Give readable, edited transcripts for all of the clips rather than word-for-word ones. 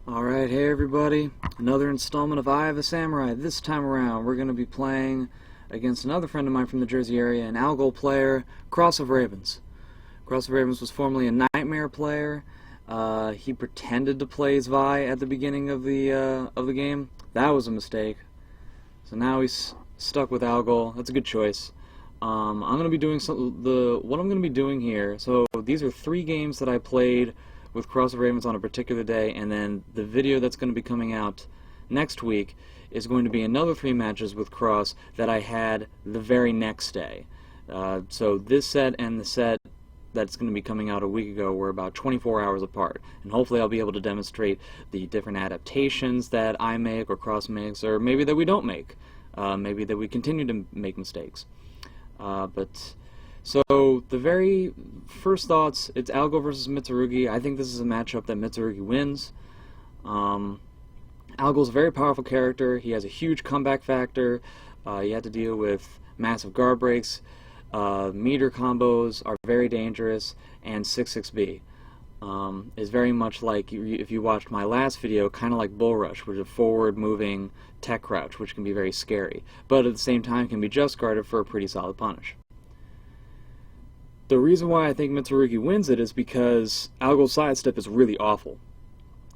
Alright, hey everybody, another installment of Eye of a Samurai. This time around we're going to be playing against another friend of mine from the Jersey area, an Algol player, Cross of Ravens. Cross of Ravens was formerly a Nightmare player. He pretended to play Zwei at the beginning of the game. That was a mistake. So now he's stuck with Algol. That's a good choice. I'm going to be doing what I'm going to be doing here. So these are 3 games that I played with Cross of Ravens on a particular day, and then the video that's going to be coming out next week is going to be another 3 matches with Cross that I had the very next day. So this set and the set that's going to be coming out a week ago were about 24 hours apart, and hopefully I'll be able to demonstrate the different adaptations that I make or Cross makes, or maybe that we don't make, maybe that we continue to make mistakes. So the very first thoughts, it's Algol versus Mitsurugi. I think this is a matchup that Mitsurugi wins. Algol's a very powerful character. He has a huge comeback factor. You have to deal with massive guard breaks. Meter combos are very dangerous, and 6-6B is very much like, if you watched my last video, kind of like Bull Rush, which is a forward-moving tech crouch, which can be very scary, but at the same time can be just guarded for a pretty solid punish. The reason why I think Mitsurugi wins it is because Algol's sidestep is really awful.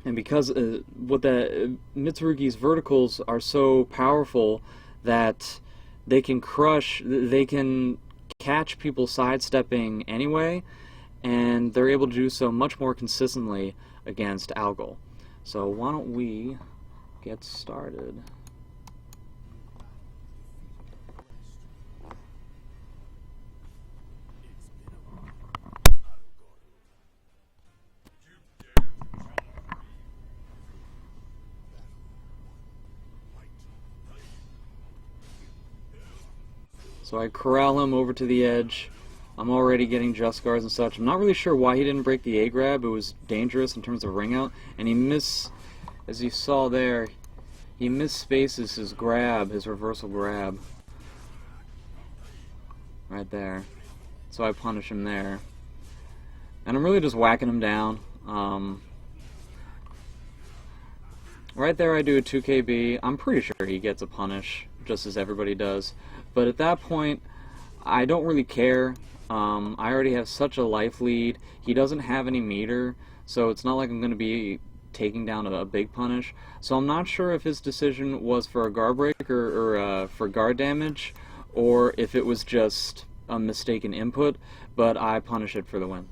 And because Mitsurugi's verticals are so powerful that they can catch people sidestepping anyway, and they're able to do so much more consistently against Algol. So why don't we get started? So I corral him over to the edge. I'm already getting just guards and such. I'm not really sure why he didn't break the A grab. It was dangerous in terms of ring out, and as you saw there, he misspaces his grab, his reversal grab. Right there. So I punish him there. And I'm really just whacking him down. Right there I do a 2KB. I'm pretty sure he gets a punish, just as everybody does. But at that point, I don't really care. I already have such a life lead. He doesn't have any meter, so it's not like I'm going to be taking down a big punish. So I'm not sure if his decision was for a guard break or for guard damage, or if it was just a mistaken input, but I punish it for the win.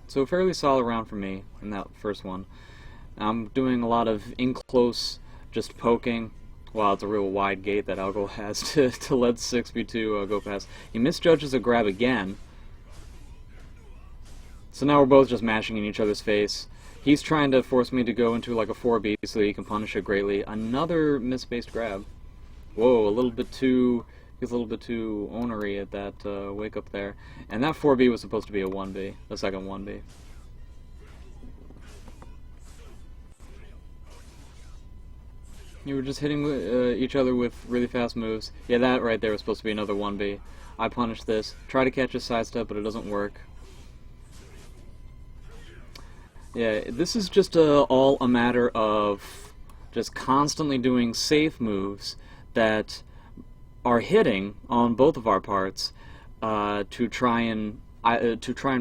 So a fairly solid round for me in that first one. I'm doing a lot of in-close, just poking. Wow, it's a real wide gate that Algol has to let 6B2 go past. He misjudges a grab again. So now we're both just mashing in each other's face. He's trying to force me to go into like a 4B so he can punish it greatly. Another misspaced grab. Whoa, he's a little bit too onery at that wake up there. And that 4B was supposed to be a 1B, the second 1B. You were just hitting each other with really fast moves. Yeah, that right there was supposed to be another 1B. I punish this. Try to catch a sidestep, but it doesn't work. Yeah, this is just all a matter of just constantly doing safe moves that are hitting on both of our parts to try and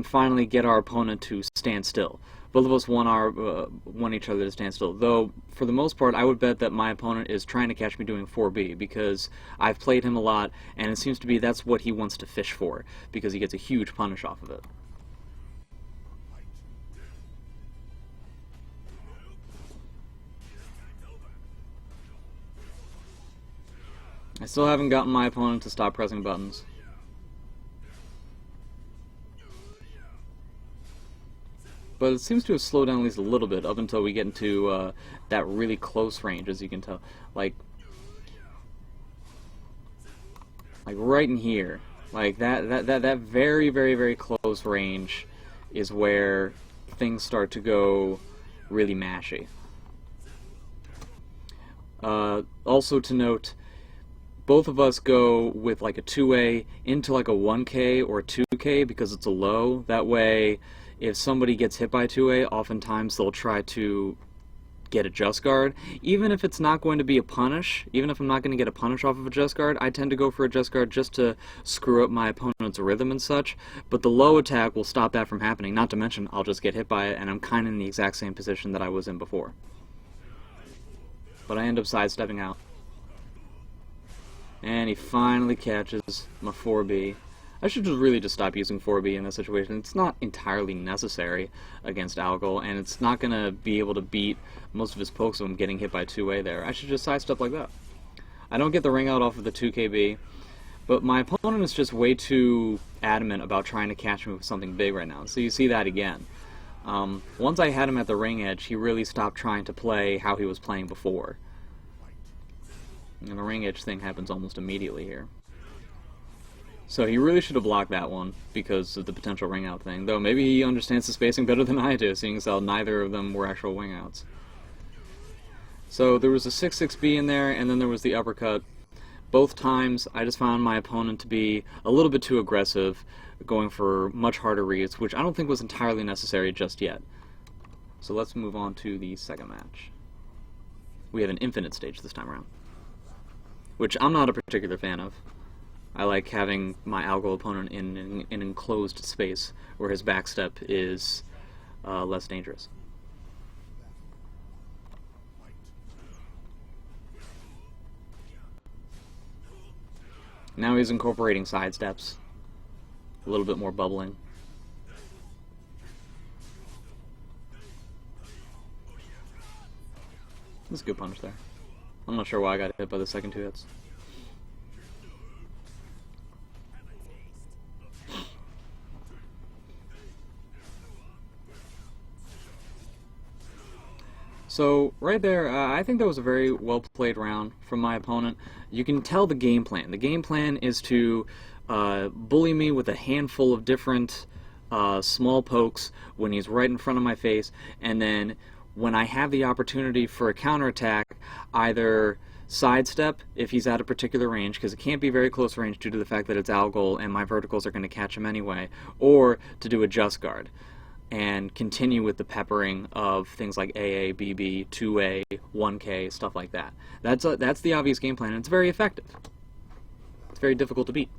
finally get our opponent to stand still. Both of us want each other to stand still. Though, for the most part, I would bet that my opponent is trying to catch me doing 4B, because I've played him a lot, and it seems to be that's what he wants to fish for, because he gets a huge punish off of it. I still haven't gotten my opponent to stop pressing buttons. But it seems to have slowed down at least a little bit up until we get into that really close range, as you can tell. Like right in here. Like that very, very, very close range is where things start to go really mashy. Also to note, both of us go with like a 2A into like a 1K or a 2K because it's a low. That way, if somebody gets hit by 2A, oftentimes they'll try to get a just guard. Even if it's not going to be a punish, even if I'm not going to get a punish off of a just guard, I tend to go for a just guard just to screw up my opponent's rhythm and such, but the low attack will stop that from happening, not to mention I'll just get hit by it and I'm kind of in the exact same position that I was in before. But I end up sidestepping out. And he finally catches my 4B. I should really just stop using 4B in this situation. It's not entirely necessary against Algol, and it's not going to be able to beat most of his pokes when I'm getting hit by 2A there. I should just sidestep like that. I don't get the ring out off of the 2KB, but my opponent is just way too adamant about trying to catch me with something big right now. So you see that again. Once I had him at the ring edge, he really stopped trying to play how he was playing before. And the ring edge thing happens almost immediately here. So he really should have blocked that one because of the potential ring out thing, though maybe he understands the spacing better than I do, seeing as how neither of them were actual wing outs. So there was a 6-6B in there, and then there was the uppercut. Both times I just found my opponent to be a little bit too aggressive, going for much harder reads, which I don't think was entirely necessary just yet. So let's move on to the second match. We have an infinite stage this time around, which I'm not a particular fan of. I like having my Algol opponent in an enclosed space where his backstep is less dangerous. Now he's incorporating side steps, a little bit more bubbling. That's a good punch there. I'm not sure why I got hit by the second 2 hits. So right there, I think that was a very well played round from my opponent. You can tell the game plan. The game plan is to bully me with a handful of different small pokes when he's right in front of my face, and then when I have the opportunity for a counterattack, either sidestep if he's at a particular range, because it can't be very close range due to the fact that it's Algol and my verticals are going to catch him anyway, or to do a just guard and continue with the peppering of things like AA, BB, 2A, 1K, stuff like that. That's the obvious game plan, and it's very effective. It's very difficult to beat.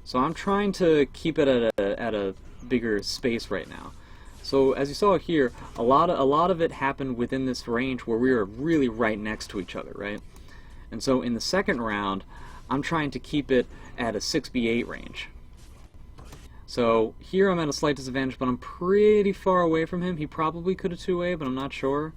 So I'm trying to keep it at a bigger space right now. So as you saw here, a lot of it happened within this range where we were really right next to each other, right? And so in the second round, I'm trying to keep it at a 6B8 range. So here I'm at a slight disadvantage, but I'm pretty far away from him. He probably could have 2A, but I'm not sure.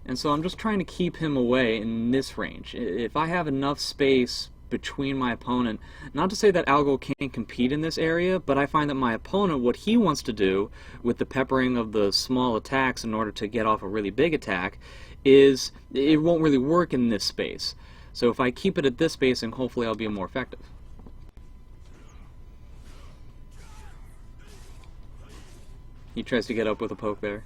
And so I'm just trying to keep him away in this range. If I have enough space between my opponent, not to say that Algol can't compete in this area, but I find that my opponent, what he wants to do with the peppering of the small attacks in order to get off a really big attack, is it won't really work in this space. So if I keep it at this spacing, hopefully I'll be more effective. He tries to get up with a poke there.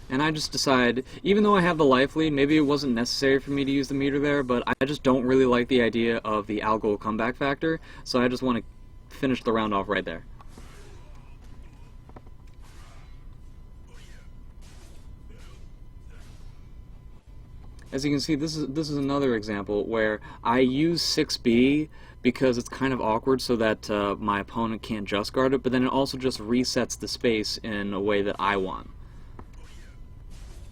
And I just decide, even though I have the life lead, maybe it wasn't necessary for me to use the meter there, but I just don't really like the idea of the Algol comeback factor, so I just want to finish the round off right there. As you can see, this is another example where I use 6B because it's kind of awkward so that my opponent can't just guard it, but then it also just resets the space in a way that I want.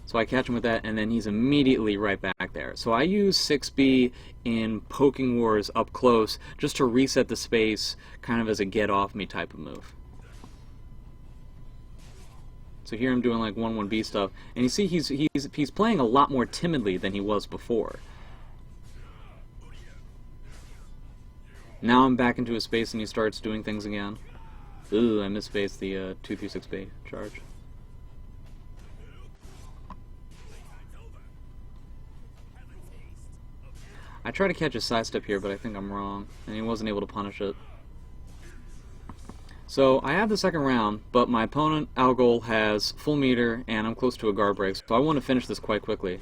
So I catch him with that, and then he's immediately right back there. So I use 6B in poking wars up close just to reset the space, kind of as a get off me type of move. So here I'm doing like 1-1B stuff, and you see he's playing a lot more timidly than he was before. Now I'm back into his space and he starts doing things again. Ooh, I misspaced the 2-3-6B charge. I try to catch a sidestep here, but I think I'm wrong, and he wasn't able to punish it. So I have the second round, but my opponent, Algol, has full meter, and I'm close to a guard break, so I want to finish this quite quickly.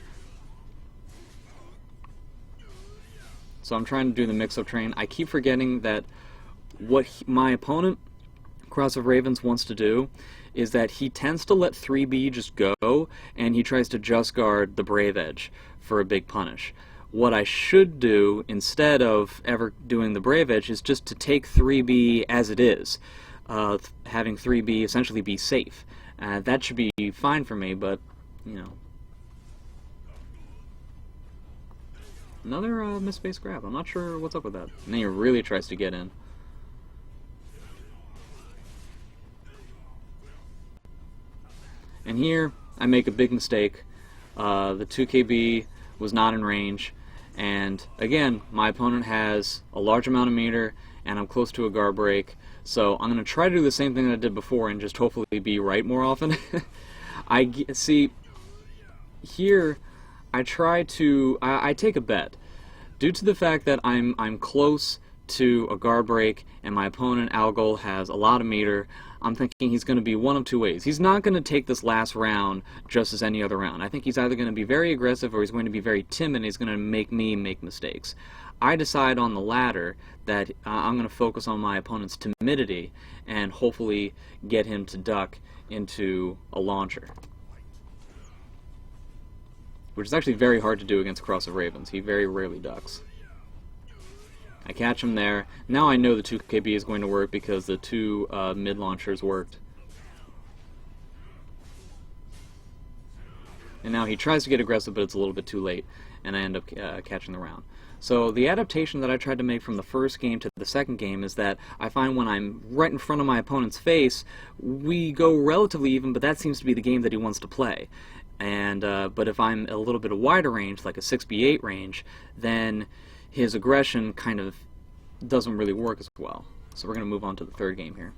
So I'm trying to do the mix-up train. I keep forgetting that what my opponent, Cross of Ravens, wants to do is that he tends to let 3B just go, and he tries to just guard the Brave Edge for a big punish. What I should do, instead of ever doing the Brave Edge, is just to take 3B as it is, having 3B essentially be safe. That should be fine for me, but, you know. Another misspaced grab. I'm not sure what's up with that. And then he really tries to get in. And here, I make a big mistake. The 2KB was not in range. And again, my opponent has a large amount of meter, and I'm close to a guard break. So I'm going to try to do the same thing that I did before and just hopefully be right more often. See, here, I take a bet. Due to the fact that I'm close to a guard break and my opponent, Algol, has a lot of meter, I'm thinking he's going to be one of two ways. He's not going to take this last round just as any other round. I think he's either going to be very aggressive or he's going to be very timid and he's going to make me make mistakes. I decide on the latter, that I'm going to focus on my opponent's timidity and hopefully get him to duck into a launcher. Which is actually very hard to do against Cross of Ravens. He very rarely ducks. I catch him there. Now I know the 2KB is going to work because the two mid-launchers worked. And now he tries to get aggressive, but it's a little bit too late, and I end up catching the round. So the adaptation that I tried to make from the first game to the second game is that I find when I'm right in front of my opponent's face, we go relatively even, but that seems to be the game that he wants to play. And but if I'm a little bit of wider range, like a 6B8 range, then his aggression kind of doesn't really work as well. So we're going to move on to the third game here.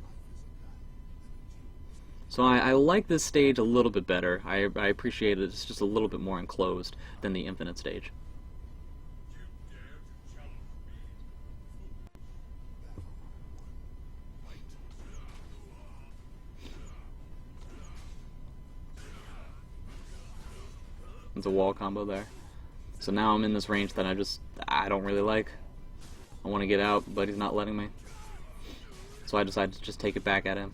So I like this stage a little bit better. I appreciate it. It's just a little bit more enclosed than the Infinite stage. It's a wall combo there. So now I'm in this range that I don't really like. I want to get out, but he's not letting me. So I decided to just take it back at him.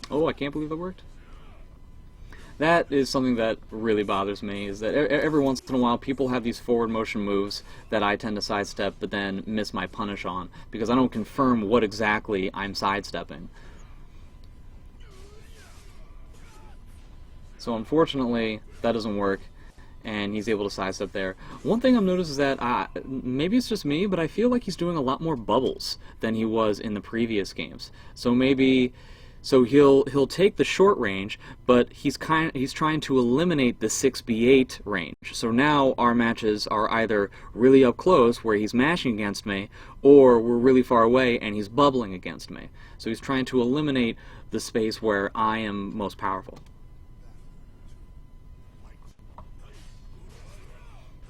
Oh, I can't believe it worked. That is something that really bothers me, is that every once in a while people have these forward motion moves that I tend to sidestep but then miss my punish on, because I don't confirm what exactly I'm sidestepping. So unfortunately, that doesn't work, and he's able to sidestep there. One thing I've noticed is that, maybe it's just me, but I feel like he's doing a lot more bubbles than he was in the previous games. So maybe... So he'll take the short range, but he's trying to eliminate the 6B8 range. So now our matches are either really up close, where he's mashing against me, or we're really far away and he's bubbling against me. So he's trying to eliminate the space where I am most powerful.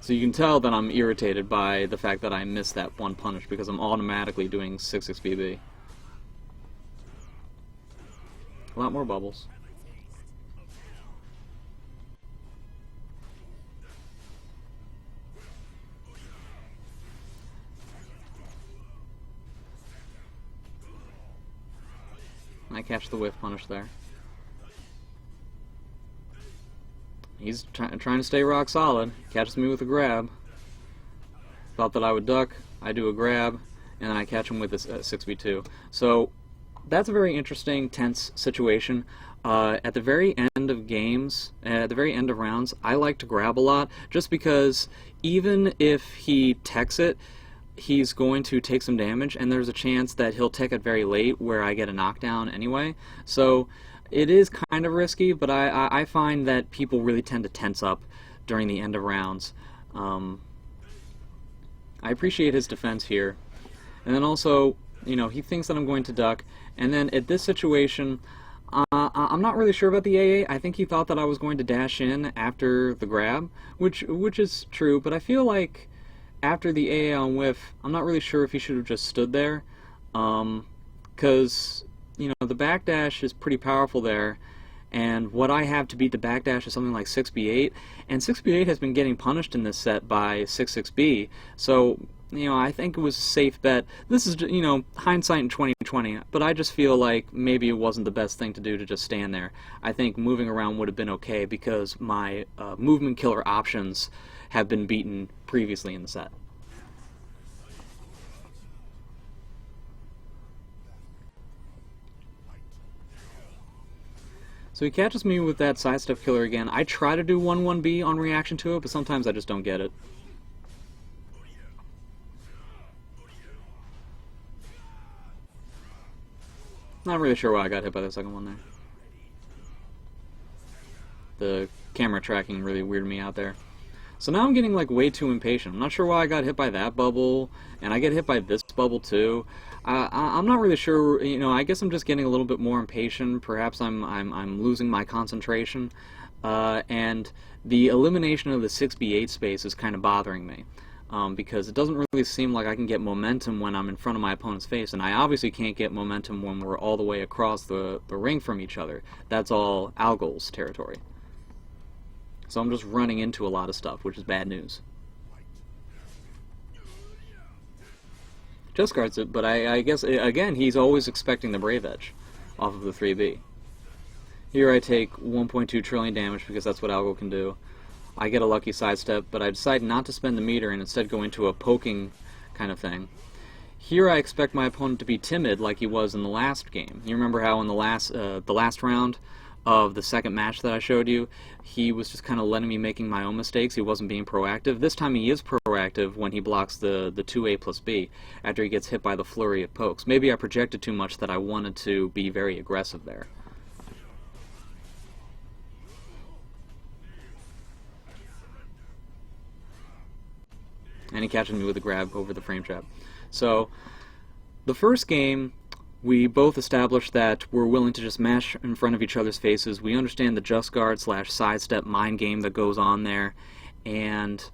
So you can tell that I'm irritated by the fact that I missed that one punish, because I'm automatically doing 6BB. A lot more bubbles. I catch the whiff punish there. He's trying to stay rock solid. Catches me with a grab. Thought that I would duck. I do a grab, and then I catch him with a 6v2. So that's a very interesting, tense situation. At the very end of games, at the very end of rounds, I like to grab a lot, just because even if he techs it, he's going to take some damage, and there's a chance that he'll tech it very late where I get a knockdown anyway. So it is kind of risky, but I find that people really tend to tense up during the end of rounds. I appreciate his defense here. And then also, you know, he thinks that I'm going to duck, and then at this situation, I'm not really sure about the AA. I think he thought that I was going to dash in after the grab, which is true, but I feel like after the AA on whiff, I'm not really sure if he should have just stood there, because, you know, the backdash is pretty powerful there, and what I have to beat the backdash is something like 6B8, and 6B8 has been getting punished in this set by 6-6B, so, you know, I think it was a safe bet. This is, you know, hindsight in 2020, but I just feel like maybe it wasn't the best thing to do to just stand there. I think moving around would have been okay because my movement killer options have been beaten previously in the set. So he catches me with that sidestep killer again. I try to do 1-1B on reaction to it, but sometimes I just don't get it. Not really sure why I got hit by the second one there. The camera tracking really weirded me out there. So now I'm getting like way too impatient. I'm not sure why I got hit by that bubble, and I get hit by this bubble too. I'm not really sure. You know, I guess I'm just getting a little bit more impatient. Perhaps I'm losing my concentration, and the elimination of the 6B8 space is kind of bothering me. Because it doesn't really seem like I can get momentum when I'm in front of my opponent's face, and I obviously can't get momentum when we're all the way across the ring from each other. That's all Algol's territory. So I'm just running into a lot of stuff, which is bad news. Just guards it, but I guess, again, he's always expecting the Brave Edge off of the 3B. Here I take 1.2 trillion damage because that's what Algol can do. I get a lucky sidestep, but I decide not to spend the meter and instead go into a poking kind of thing. Here I expect my opponent to be timid like he was in the last game. You remember how in the last round of the second match that I showed you, he was just kind of letting me making my own mistakes. He wasn't being proactive. This time he is proactive when he blocks the 2A plus B after he gets hit by the flurry of pokes. Maybe I projected too much that I wanted to be very aggressive there. And he catches me with a grab over the frame trap. So, the first game, we both established that we're willing to just mash in front of each other's faces. We understand the just guard / sidestep mind game that goes on there. And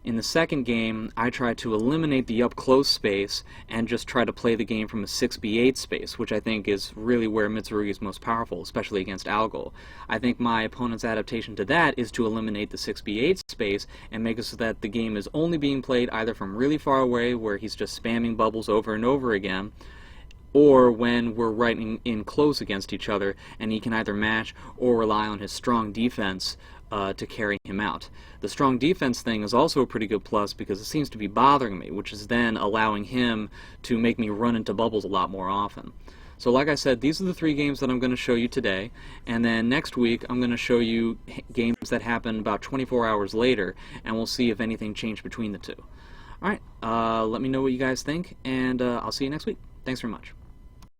in the second game, I try to eliminate the up close space and just try to play the game from a 6B8 space, which I think is really where Mitsurugi is most powerful, especially against Algol. I think my opponent's adaptation to that is to eliminate the 6B8 space and make it so that the game is only being played either from really far away, where he's just spamming bubbles over and over again, or when we're right in close against each other, and he can either match or rely on his strong defense to carry him out. The strong defense thing is also a pretty good plus because it seems to be bothering me, which is then allowing him to make me run into bubbles a lot more often. So like I said, these are the 3 games that I'm going to show you today, and then next week I'm going to show you games that happen about 24 hours later, and we'll see if anything changed between the two. Alright, let me know what you guys think, and I'll see you next week. Thanks very much.